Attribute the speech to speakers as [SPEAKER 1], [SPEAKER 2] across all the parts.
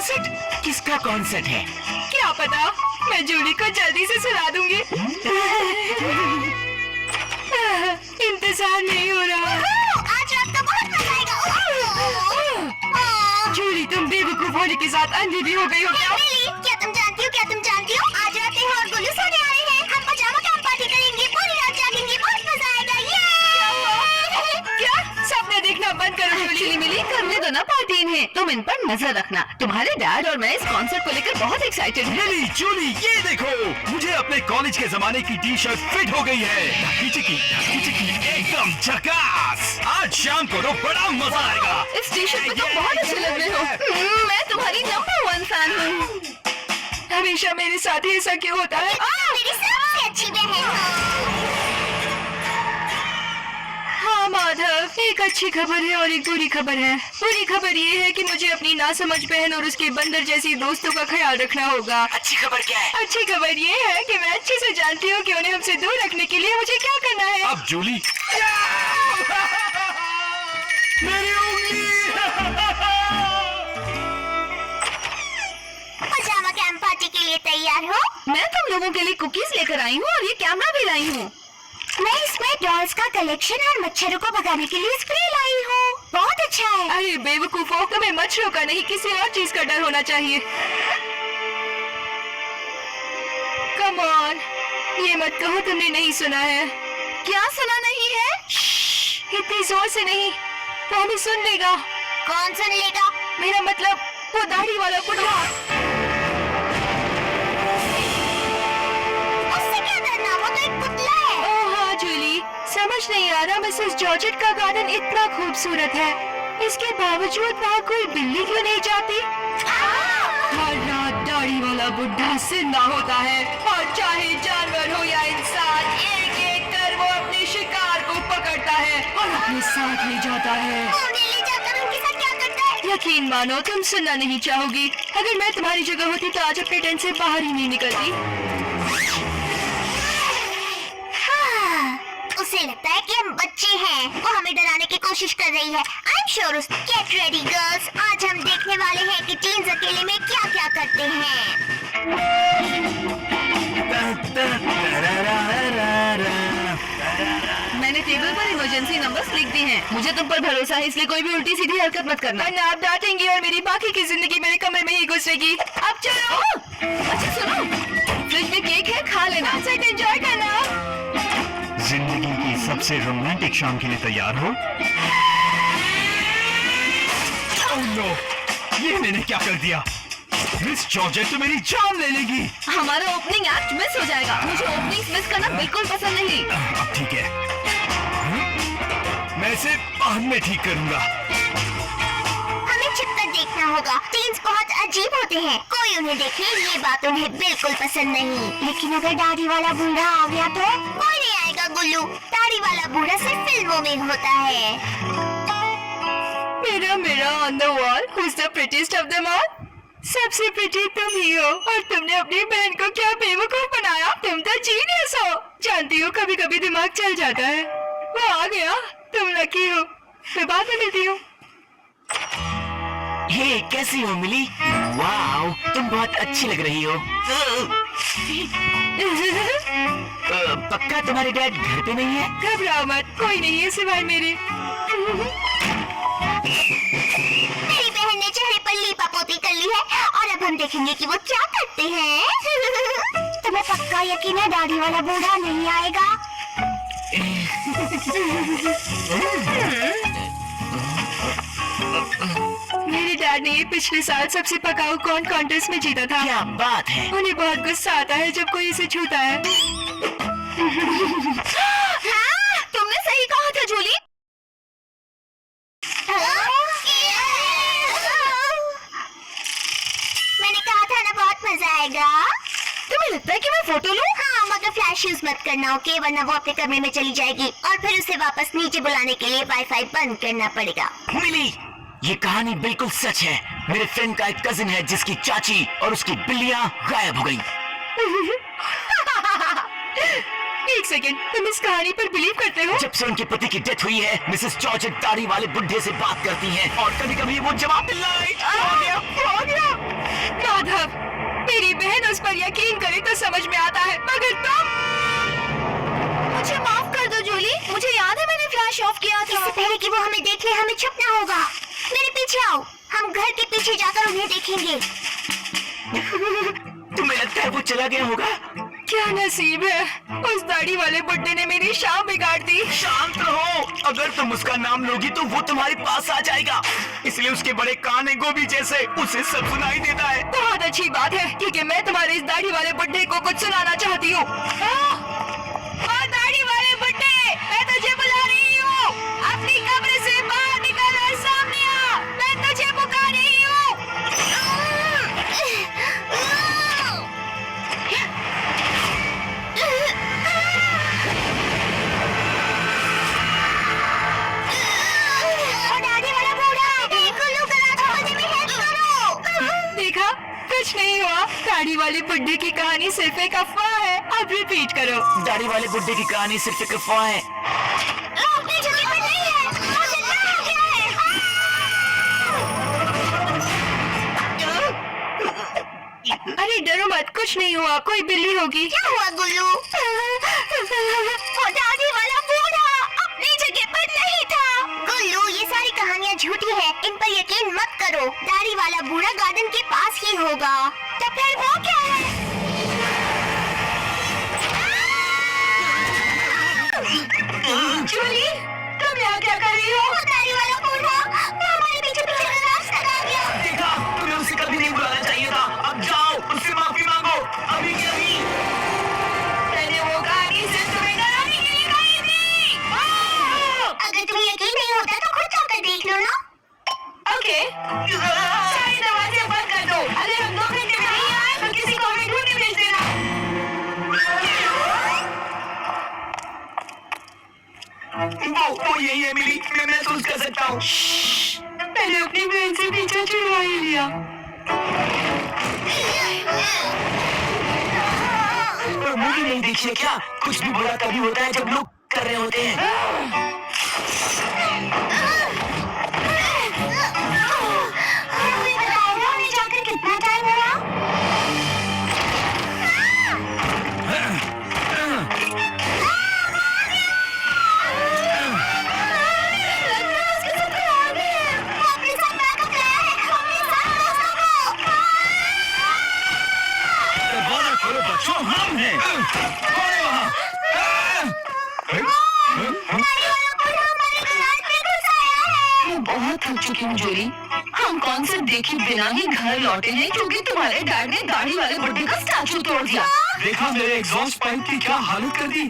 [SPEAKER 1] Concert? किसका concert है?
[SPEAKER 2] क्या पता, मैं जूली को जल्दी से सुना दूंगी। इंतजार नहीं हो रहा।
[SPEAKER 3] आज रात का बहुत मजा आएगा।
[SPEAKER 2] जूली, तुम बेवकूफ होने के साथ अंधी भी हो गई हो क्या?
[SPEAKER 3] क्या तुम जानती हो आज रात नेहा और गुल्लू सोने आ रहे हैं। हम पजामा कैंप पार्टी करेंगे, पूरी रात जागेंगे, बहुत मजा आएगा।
[SPEAKER 2] क्या? सपने देखना बंद करो जूली।
[SPEAKER 4] मिली करने दो ना पार्टी इन्हें। तुम इन पर नजर रखना। तुम्हारे डैड और मैं इस कॉन्सर्ट को लेकर बहुत एक्साइटेड हैं।
[SPEAKER 1] मिली, जूली, ये देखो, मुझे अपने कॉलेज के जमाने की टी शर्ट फिट हो गई है। चिकी एकदम झकास। आज शाम को तो बड़ा मजा आएगा।
[SPEAKER 4] इस टी शर्ट में तुम बहुत अच्छे लग रहे हो। मैं तुम्हारी नंबर 1 फैन हूँ।
[SPEAKER 2] हमेशा मेरे साथ ही ऐसा क्यों होता है?
[SPEAKER 3] मेरी सबसे अच्छी बहन हो।
[SPEAKER 2] हाँ माधव, एक अच्छी खबर है और एक बुरी खबर है। बुरी खबर ये है कि मुझे अपनी नासमझ बहन और उसके बंदर जैसी दोस्तों का ख्याल रखना होगा।
[SPEAKER 1] अच्छी खबर क्या है?
[SPEAKER 2] अच्छी खबर ये है कि मैं अच्छे से जानती हूँ कि उन्हें हमसे दूर रखने के लिए मुझे क्या करना है।
[SPEAKER 1] अब जूली, मेरी उंगली।
[SPEAKER 3] पजामा कैंप पार्टी के लिए तैयार हो?
[SPEAKER 4] मैं तुम लोगों के लिए कुकीज लेकर आई हूँ और ये कैमरा भी लाई हूँ।
[SPEAKER 3] मैं इसमें डॉल्स का कलेक्शन और मच्छरों को भगाने के लिए स्प्रे लाई हूँ। बहुत अच्छा है।
[SPEAKER 2] अरे बेवकूफों, तुम्हें मच्छरों का नहीं किसी और चीज का डर होना चाहिए। कम ऑन, ये मत कहो तुमने नहीं सुना है।
[SPEAKER 4] क्या सुना नहीं है?
[SPEAKER 2] इतनी जोर से नहीं, तो हमें सुन लेगा।
[SPEAKER 3] कौन सुन लेगा?
[SPEAKER 2] मेरा मतलब वो दाढ़ी वाला बुढ़ा।
[SPEAKER 3] उससे क्या डरना, वो तो एक पुतला है।
[SPEAKER 2] ओह हाँ जूली, समझ नहीं आ रहा मिसेस जॉर्जेट का गार्डन इतना खूबसूरत है, इसके बावजूद वहाँ कोई बिल्ली क्यों नहीं जाती? हर रात दाढ़ी वाला बुढ़ा जिंदा होता है और चाहे जानवर हो या इंसान, एक एक कर वो अपने शिकार को पकड़ता है और अपने साथ ले जाता है।
[SPEAKER 3] उन्हें ले जाकर उनके साथ क्या करता है?
[SPEAKER 2] यकीन मानो, तुम सुनना नहीं चाहोगी। अगर मैं तुम्हारी जगह होती तो आज अपने टेंट से बाहर ही नहीं निकलती।
[SPEAKER 3] हाँ, उसे लगता है कि हम बच्चे हैं। वो हमें डराने की कोशिश कर रही है। I'm sure उस Get ready girls, आज हम देखने वाले हैं कि टीन्स अकेले में क्या क्या करते हैं।
[SPEAKER 4] मैंने टेबल पर इमरजेंसी नंबर्स लिख दिए हैं। मुझे तुम पर भरोसा है, इसलिए कोई भी उल्टी सीधी हरकत मत करना।
[SPEAKER 2] वरना आप डांटेंगी और मेरी बाकी की जिंदगी मेरे कमरे में ही गुजरेगी। अब चलो।
[SPEAKER 4] अच्छा सुनो, फ्रिज में केक है, खा लेना।
[SPEAKER 2] एंजॉय करना।
[SPEAKER 1] जिंदगी की सबसे रोमांटिक शाम के लिए तैयार हो? ओह नो, ये मैंने क्या कर दिया? मिस जॉर्जेट तो मेरी जान ले लेगी।
[SPEAKER 4] हमारा ओपनिंग एक्ट मिस हो जाएगा। मुझे ओपनिंग मिस करना बिल्कुल पसंद नहीं।
[SPEAKER 1] अब ठीक है, मैं इसे बाद में ठीक करूंगा।
[SPEAKER 3] हमें छिपकर देखना होगा। टीन्स बहुत अजीब होते हैं, कोई उन्हें देखे ये बात उन्हें बिल्कुल पसंद नहीं। लेकिन अगर दाढ़ी वाला बूढ़ा आ गया तो? कोई नहीं आएगा गुल्लू, दाढ़ी वाला बूढ़ा सिर्फ फिल्मों में होता है।
[SPEAKER 2] मेरा on the wall, who's the prettiest of them all? सबसे प्रिटी तुम ही हो और तुमने अपनी बहन को क्या बेवकूफ बनाया। तुम तो जीनियस हो। जानती हो कभी कभी दिमाग चल जाता है। वो आ गया, तुम लकी हो। मैं बाद में मिलती हूँ।
[SPEAKER 1] हे, कैसी हो मिली? वाओ, तुम बहुत अच्छी लग रही हो। पक्का तुम्हारे डैड घर पे नहीं है?
[SPEAKER 2] घबराओ मत, कोई नहीं है सिवाय मेरे।
[SPEAKER 3] मेरी बहन ने चेहरे पर लीपा पोती कर ली है और अब हम देखेंगे कि वो क्या करते हैं। तुम्हें पक्का यकीन है दाढ़ी वाला बूढ़ा नहीं आएगा?
[SPEAKER 2] मेरे डैड ने ये पिछले साल सबसे पकाऊ कॉर्न कॉन्टेस्ट में जीता था।
[SPEAKER 1] क्या बात है?
[SPEAKER 2] उन्हें बहुत गुस्सा आता है जब कोई इसे छूता है।
[SPEAKER 4] हाँ, तुमने सही कहा था जूली।
[SPEAKER 3] मैंने कहा था ना बहुत मजा आएगा।
[SPEAKER 4] तुम्हें लगता है कि मैं फोटो लूं?
[SPEAKER 3] हाँ, मगर फ्लैश यूज मत करना, ओके? वरना वो अपने कमरे में चली जाएगी और फिर उसे वापस नीचे बुलाने के लिए वाईफाई बंद करना पड़ेगा।
[SPEAKER 1] मिली, ये कहानी बिल्कुल सच है। मेरे फ्रेंड का एक कजिन है जिसकी चाची और उसकी बिल्लियां गायब हो गई।
[SPEAKER 2] एक सेकेंड, तुम इस कहानी पर बिलीव करते हो?
[SPEAKER 1] जब से उनके पति की डेथ हुई है, मिसेस जॉर्जेट दाढ़ी वाले बुढ़े से बात करती हैं और कभी-कभी वो जवाब मिलता है।
[SPEAKER 2] आ गया। यकीन करें तो समझ में आता है, मगर तुम।
[SPEAKER 3] मुझे माफ कर दो जूली, मुझे याद है मैंने फ्लैश ऑफ किया था। इससे पहले कि वो हमें देख ले हमें छुपना होगा। मेरे पीछे आओ, हम घर के पीछे जाकर उन्हें देखेंगे।
[SPEAKER 1] तुम्हें लगता है वो चला गया होगा?
[SPEAKER 2] क्या नसीब है, उस दाढ़ी वाले बुड्ढे ने मेरी शाम बिगाड़ दी।
[SPEAKER 1] शांत रहो, अगर तुम उसका नाम लोगी तो वो तुम्हारे पास आ जाएगा। इसलिए उसके बड़े कान है गोभी जैसे, उसे सब सुनाई देता है।
[SPEAKER 2] बहुत अच्छी बात है, क्योंकि मैं तुम्हारे इस दाढ़ी वाले बुड्ढे को कुछ सुनाना चाहती हूँ। दाढ़ी वाले बुड्ढे, मैं तुझे बुला रही हूँ। अपनी कब्र से बाहर निकल और सामने आ, मैं तुझे पुकार रही हूँ। देखा, कुछ नहीं हुआ। दाढ़ी वाले बुड्ढे की कहानी सिर्फ एक अफवाह है। अब रिपीट करो।
[SPEAKER 1] दाढ़ी वाले बुड्ढे की कहानी सिर्फ एक अफवाह है।
[SPEAKER 2] अरे डरो मत, कुछ नहीं हुआ, कोई बिल्ली होगी।
[SPEAKER 3] क्या हुआ गुल्लू? वो दाढ़ी वाला बूढ़ा अपनी जगह पर नहीं था। गुल्लू, ये सारी कहानियाँ झूठी हैं, इन पर यकीन मत करो। दाढ़ी वाला बूढ़ा गार्डन के पास ही होगा। तो फिर वो क्या है?
[SPEAKER 2] जूली, तुम यहाँ क्या कर रही हो?
[SPEAKER 3] वो दाढ़ी वाला बूढ़ा, वो हमारे पीछे पीछे रास्ता आ गया।
[SPEAKER 1] देखा, तुम्हें उसे कभी नहीं बुलाना चाहिए था। अब जाओ, उससे माफी मांगो, अभी के अभी।
[SPEAKER 2] मैंने वो कहानी सिर्फ तुम्हें डराने के लिए कही थी।
[SPEAKER 3] अगर तुम्हें यकीन नहीं होता तो खुद जाकर देख लो ना।
[SPEAKER 2] ओके, सारे दरवाजे बंद कर दो। अगर हम 2 घंटे में नहीं आए तो किसी को हमें ढूंढने भेज देना।
[SPEAKER 1] वो यही है मेरी, मैं महसूस कर सकता हूँ।
[SPEAKER 2] मैंने अपनी बहन से पीछा छुड़वा ही लिया।
[SPEAKER 1] मूवी नहीं देखी है क्या? कुछ भी बुरा तभी होता है जब लोग कर रहे होते हैं।
[SPEAKER 3] हमें जाकर कितना टाइम हुआ?
[SPEAKER 1] दरवाजा खोलो बच्चों, हम हैं। कौन है वहाँ?
[SPEAKER 4] मैं बहुत थक चुकी हूँ जूली। हम कौन से देखे बिना ही घर लौटे हैं क्योंकि तुम्हारे डैड ने दाढ़ी वाले बुड्ढे का स्टैचू तोड़ दिया।
[SPEAKER 1] देखा मेरे एग्जॉस्ट पाइप की क्या हालत कर दी।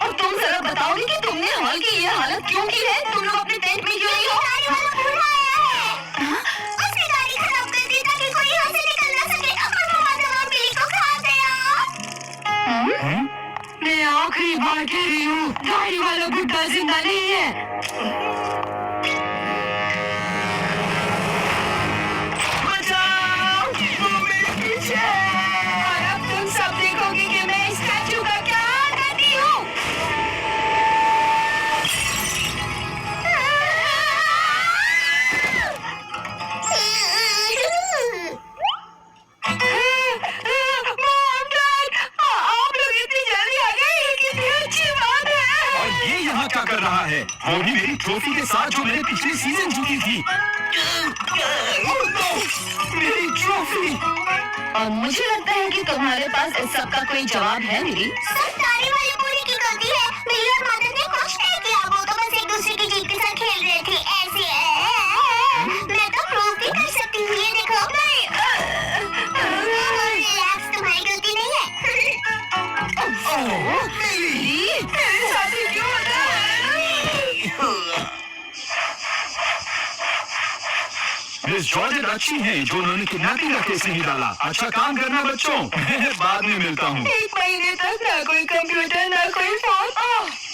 [SPEAKER 4] और तुम जरा बताओगे कि तुमने हॉल की ये हालत क्यों की है? तुम लोग अपने टेंट में क्यों नहीं हो?
[SPEAKER 3] उसने गाड़ी खराब कर दी ताकि कोई यहाँ से निकल ना सके और वो माधव बिल्ली को खा गया।
[SPEAKER 2] मैं आखिरी बार कह रही हूँ, दाढ़ी वाला बुड्ढा जिंदा नहीं है।
[SPEAKER 1] बचाओ, वो मेरे पीछे।
[SPEAKER 2] और अब तुम सब देखोगे कि मैं इस स्टैचू का क्या हाल करती हूँ। मॉम, डैड, आप लोग इतनी जल्दी आ गए, ये कितनी अच्छी बात है।
[SPEAKER 1] और ये यहाँ क्या कर रहा है? वो भी मेरी ट्रॉफी के साथ जो मैंने पिछले सीजन जीती थी। मेरी ट्रॉफी।
[SPEAKER 4] और मुझे लगता है कि तुम्हारे पास इस सब का कोई जवाब है मिली।
[SPEAKER 3] सब दाढ़ी वाले बूढ़े की गलती है। बिल्ली और माधव ने कुछ नहीं किया, वो तो बस एक दूसरे की जीत के साथ खेल रहे थे। ऐसे मैं तो प्रूव भी कर सकती हूँ, ये देखो। रिलैक्स, तुम्हारी गलती नहीं है।
[SPEAKER 2] मेरे साथ ही क्यों होता है?
[SPEAKER 1] मिस जॉर्जेट अच्छी हैं जो उन्होंने किडनैपिंग का केस नहीं डाला। अच्छा काम करना बच्चों। मैं बाद में मिलता हूँ।
[SPEAKER 2] 1 महीने तक ना कोई कंप्यूटर ना कोई फोन,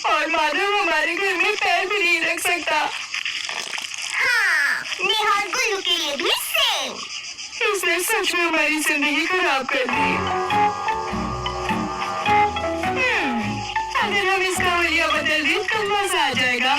[SPEAKER 2] और माधव हमारे घर में पैर भी नहीं रख सकता।
[SPEAKER 3] हाँ, नेहा और गुल्लू के लिए भी सेम।
[SPEAKER 2] इसने सच में हमारी जिंदगी खराब कर दी। अगर हम इसका हुलिया बदल दें तो मजा आ जाएगा।